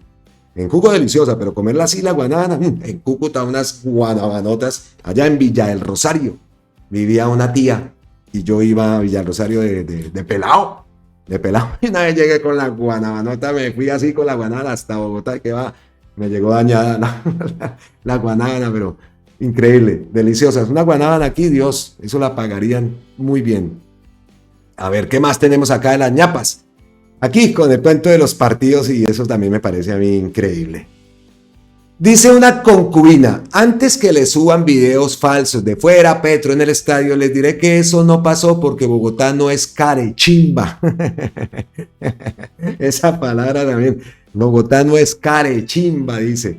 En jugo deliciosa, pero comerla así, la guanábana. En Cúcuta, unas guanabanotas. Allá en Villa del Rosario vivía una tía y yo iba a Villa del Rosario de pelado. De pelado. Y una vez llegué con la guanabanota, me fui así con la guanábana hasta Bogotá, que va, me llegó dañada la guanábana, pero increíble, deliciosa. Es una guanábana aquí, Dios, eso la pagarían muy bien. A ver, ¿qué más tenemos acá de las ñapas? Aquí con el cuento de los partidos, y eso también me parece a mí increíble. Dice una concubina, antes que le suban videos falsos de fuera Petro en el estadio, les diré que eso no pasó porque Bogotá no es carechimba. Esa palabra también, Bogotá no es carechimba, dice.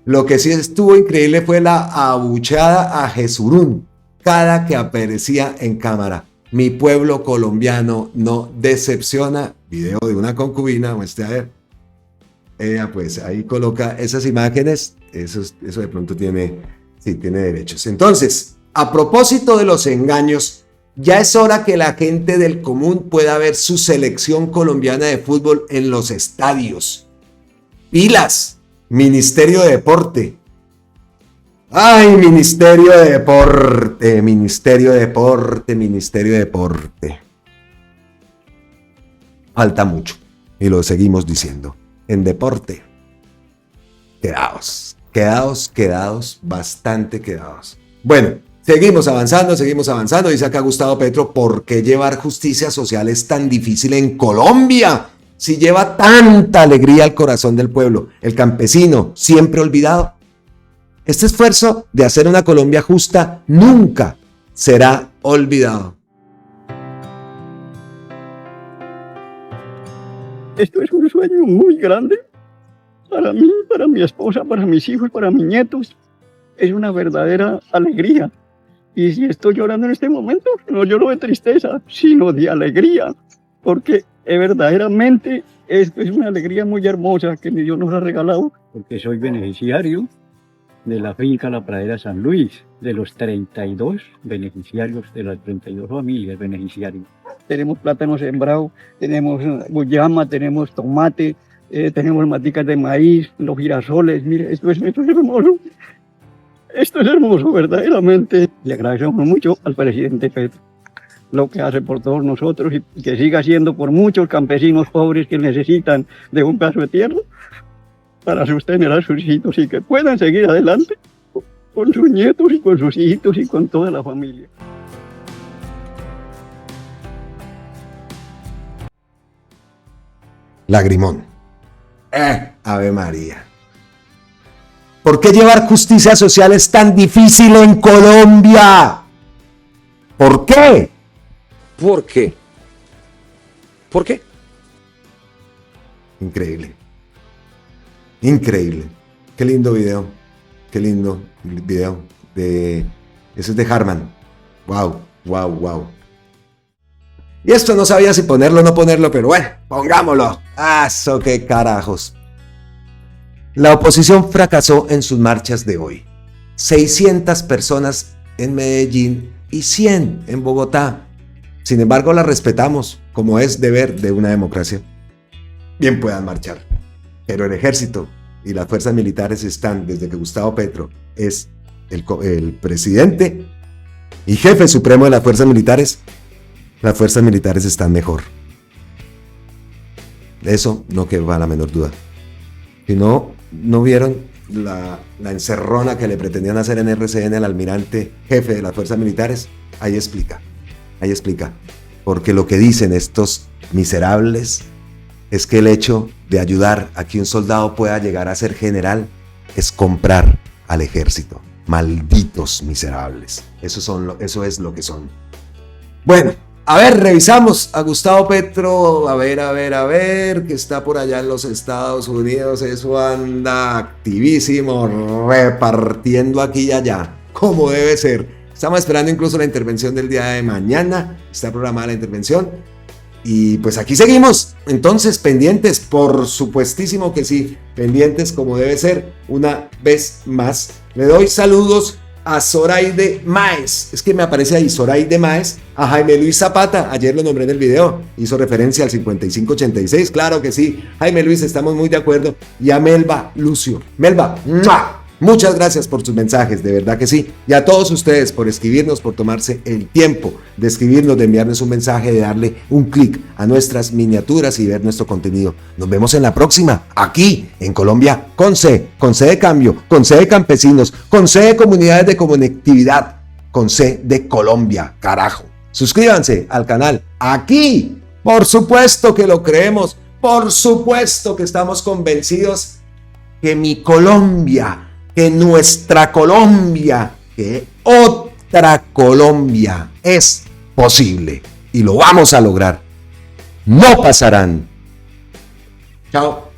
Lo que sí estuvo increíble fue la abuchada a Jesurún cada que aparecía en cámara. Mi pueblo colombiano no decepciona. Video de una concubina, muestre a ver. Ella pues ahí coloca esas imágenes. Eso de pronto tiene derechos. Entonces, a propósito de los engaños, ya es hora que la gente del común pueda ver su selección colombiana de fútbol en los estadios. Pilas, Ministerio de Deporte. ¡Ay, Ministerio de Deporte! Ministerio de Deporte, Ministerio de Deporte. Falta mucho, y lo seguimos diciendo. En deporte, quedados, bastante quedados. Bueno, seguimos avanzando. Dice acá Gustavo Petro, ¿por qué llevar justicia social es tan difícil en Colombia? Si lleva tanta alegría al corazón del pueblo, el campesino, siempre olvidado. Este esfuerzo de hacer una Colombia justa nunca será olvidado. Esto es un sueño muy grande para mí, para mi esposa, para mis hijos, para mis nietos. Es una verdadera alegría. Y si estoy llorando en este momento, no lloro de tristeza, sino de alegría, porque verdaderamente esto es una alegría muy hermosa que Dios nos ha regalado. Porque soy beneficiario de la finca La Pradera San Luis, de los 32 beneficiarios, de las 32 familias beneficiarias. Tenemos plátano sembrado, tenemos guyama, tenemos tomate, tenemos maticas de maíz, los girasoles. Mire, esto es hermoso. Esto es hermoso, verdaderamente. Le agradecemos mucho al presidente Petro lo que hace por todos nosotros y que siga haciendo por muchos campesinos pobres que necesitan de un pedazo de tierra para sostener a sus hijitos y que puedan seguir adelante con sus nietos y con sus hijitos y con toda la familia. Lagrimón. Ave María. ¿Por qué llevar justicia social es tan difícil en Colombia? ¿Por qué? ¿Por qué? ¿Por qué? Increíble. Increíble. Qué lindo video. Qué lindo video. Ese es de Harman. Wow, wow, wow. Y esto no sabía si ponerlo o no ponerlo, pero bueno, pongámoslo. ¡Eso qué carajos! La oposición fracasó en sus marchas de hoy. 600 personas en Medellín y 100 en Bogotá. Sin embargo, la respetamos, como es deber de una democracia. Bien puedan marchar. Pero el ejército y las fuerzas militares están, desde que Gustavo Petro es el presidente y jefe supremo de las fuerzas militares están mejor. De eso no queda la menor duda. Si no vieron la encerrona que le pretendían hacer en RCN al almirante jefe de las fuerzas militares, ahí explica. Porque lo que dicen estos miserables es que el hecho de ayudar a que un soldado pueda llegar a ser general es comprar al ejército. Malditos miserables. Eso es lo que son. Bueno, a ver, revisamos a Gustavo Petro. A ver, que está por allá en los Estados Unidos. Eso anda activísimo, repartiendo aquí y allá, como debe ser. Estamos esperando incluso la intervención del día de mañana. Está programada la intervención. Y pues aquí seguimos, entonces pendientes, por supuestísimo que sí, pendientes como debe ser, una vez más. Le doy saludos a Zoraide Máez, es que me aparece ahí Zoraide Máez, a Jaime Luis Zapata, ayer lo nombré en el video, hizo referencia al 5586, claro que sí, Jaime Luis, estamos muy de acuerdo, y a Melba Lucio. Melba, ¡mua! Muchas gracias por sus mensajes, de verdad que sí. Y a todos ustedes por escribirnos, por tomarse el tiempo de escribirnos, de enviarnos un mensaje, de darle un clic a nuestras miniaturas y ver nuestro contenido. Nos vemos en la próxima, aquí en Colombia, con C de cambio, con C de campesinos, con C de comunidades de conectividad, con C de Colombia, carajo. Suscríbanse al canal, aquí, por supuesto que lo creemos, por supuesto que estamos convencidos que mi Colombia, que nuestra Colombia, que otra Colombia es posible y lo vamos a lograr. No pasarán. Chao.